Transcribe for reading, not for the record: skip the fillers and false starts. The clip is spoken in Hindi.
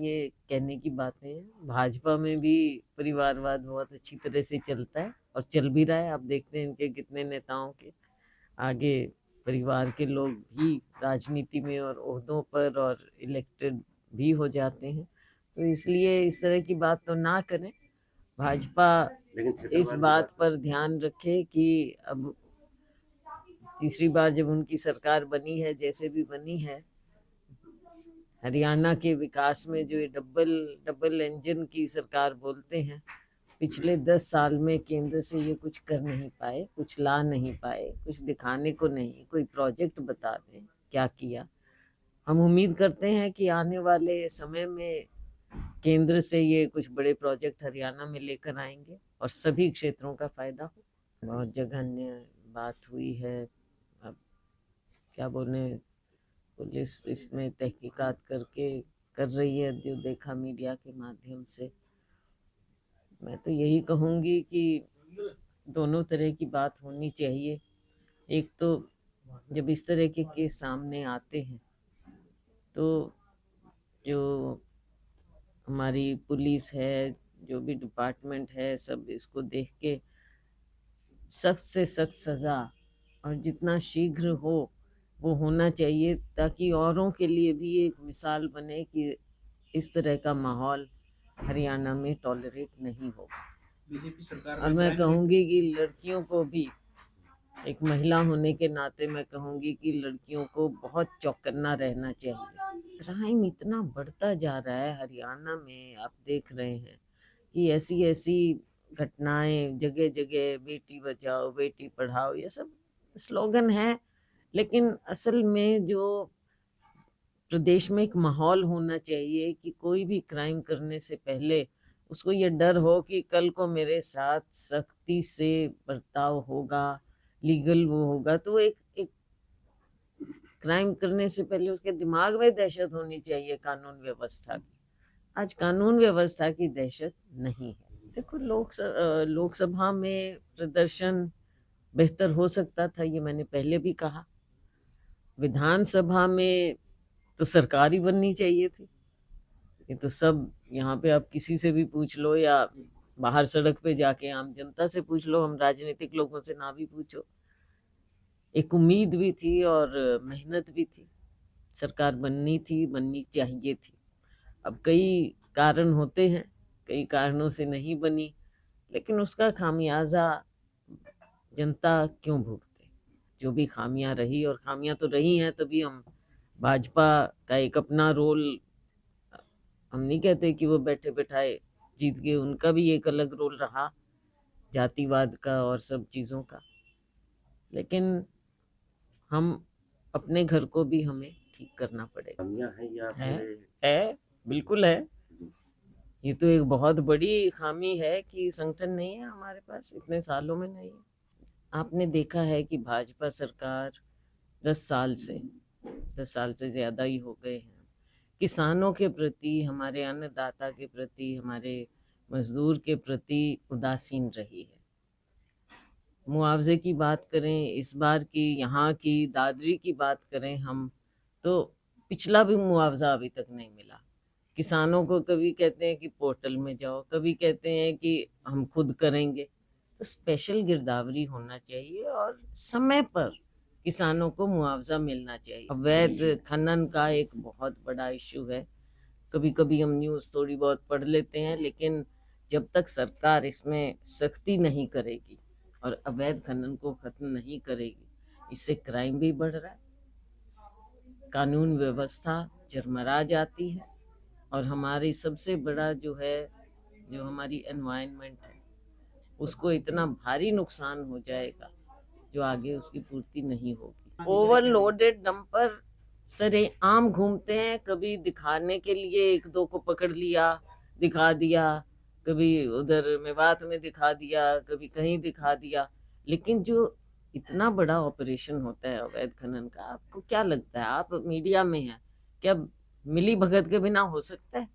ये कहने की बातें हैं। भाजपा में भी परिवारवाद बहुत अच्छी तरह से चलता है और चल भी रहा है। आप देखते हैं इनके कितने नेताओं के आगे परिवार के लोग भी राजनीति में और ओहदों पर और इलेक्टेड भी हो जाते हैं। तो इसलिए इस तरह की बात तो ना करें। भाजपा इस बात पर ध्यान रखे कि अब तीसरी बार जब उनकी सरकार बनी है, जैसे भी बनी है, हरियाणा के विकास में जो ये डबल डबल इंजन की सरकार बोलते हैं, पिछले 10 साल में केंद्र से ये कुछ कर नहीं पाए, कुछ ला नहीं पाए, कुछ दिखाने को नहीं, कोई प्रोजेक्ट बता दें क्या किया। हम उम्मीद करते हैं कि आने वाले समय में केंद्र से ये कुछ बड़े प्रोजेक्ट हरियाणा में लेकर आएंगे और सभी क्षेत्रों का फायदा हो। बहुत जघन्य बात हुई है। अब क्या बोले, पुलिस इसमें तहकीकात करके कर रही है, जो देखा मीडिया के माध्यम से। मैं तो यही कहूँगी कि दोनों तरह की बात होनी चाहिए। एक तो जब इस तरह के केस सामने आते हैं तो जो हमारी पुलिस है, जो भी डिपार्टमेंट है, सब इसको देख के सख्त से सख्त सज़ा और जितना शीघ्र हो वो होना चाहिए, ताकि औरों के लिए भी एक मिसाल बने कि इस तरह का माहौल हरियाणा में टॉलरेट नहीं होगा। बीजेपी सरकार और में मैं क्राइम कहूँगी कि लड़कियों को भी, एक महिला होने के नाते मैं कहूँगी कि लड़कियों को बहुत चौकन्ना रहना चाहिए। क्राइम इतना बढ़ता जा रहा है हरियाणा में, आप देख रहे हैं कि ऐसी ऐसी घटनाएं जगह जगह, बेटी बचाओ बेटी पढ़ाओ, ये सब स्लोगन है, लेकिन असल में जो प्रदेश में एक माहौल होना चाहिए कि कोई भी क्राइम करने से पहले उसको ये डर हो कि कल को मेरे साथ सख्ती से बर्ताव होगा, लीगल वो होगा। तो एक एक क्राइम करने से पहले उसके दिमाग में दहशत होनी चाहिए कानून व्यवस्था की। आज कानून व्यवस्था की दहशत नहीं है। देखो, लोकसभा में प्रदर्शन बेहतर हो सकता था, ये मैंने पहले भी कहा। विधानसभा में तो सरकार ही बननी चाहिए थी। ये तो सब, यहाँ पे आप किसी से भी पूछ लो या बाहर सड़क पे जाके आम जनता से पूछ लो, हम राजनीतिक लोगों से ना भी पूछो, एक उम्मीद भी थी और मेहनत भी थी। सरकार बननी थी, बननी चाहिए थी। अब कई कारण होते हैं, कई कारणों से नहीं बनी, लेकिन उसका खामियाजा जनता क्यों भुगते। जो भी खामियां रही, और खामियां तो रही हैं, तभी हम भाजपा का एक अपना रोल, हम नहीं कहते कि वो बैठे बैठाए जीत गए, उनका भी एक अलग रोल रहा, जातिवाद का और सब चीज़ों का। लेकिन हम अपने घर को भी हमें ठीक करना पड़ेगा। खामियां हैं या है फिर है बिल्कुल है। ये तो एक बहुत बड़ी खामी है कि संगठन नहीं है हमारे पास, इतने सालों में नहीं है। आपने देखा है कि भाजपा सरकार 10 साल से 10 साल से ज़्यादा ही हो गए हैं, किसानों के प्रति, हमारे अन्नदाता के प्रति, हमारे मजदूर के प्रति उदासीन रही है। मुआवजे की बात करें, इस बार की यहाँ की दादरी की बात करें हम, तो पिछला भी मुआवजा अभी तक नहीं मिला। किसानों को कभी कहते हैं कि पोर्टल में जाओ, कभी कहते हैं कि हम खुद करेंगे। तो स्पेशल गिरदावरी होना चाहिए और समय पर किसानों को मुआवजा मिलना चाहिए। अवैध खनन का एक बहुत बड़ा इशू है। कभी कभी हम न्यूज़ थोड़ी बहुत पढ़ लेते हैं, लेकिन जब तक सरकार इसमें सख्ती नहीं करेगी और अवैध खनन को खत्म नहीं करेगी, इससे क्राइम भी बढ़ रहा है, कानून व्यवस्था चरमरा जाती है, और हमारी सबसे बड़ा जो है, जो हमारी एनवायरनमेंट है, उसको इतना भारी नुकसान हो जाएगा जो आगे उसकी पूर्ति नहीं होगी। ओवरलोडेड डंपर सरेआम घूमते हैं, कभी दिखाने के लिए एक दो को पकड़ लिया, दिखा दिया, कभी उधर मेवात में दिखा दिया, कभी कहीं दिखा दिया। लेकिन जो इतना बड़ा ऑपरेशन होता है अवैध खनन का, आपको क्या लगता है, आप मीडिया में हैं, क्या मिली भगत के बिना हो सकता है?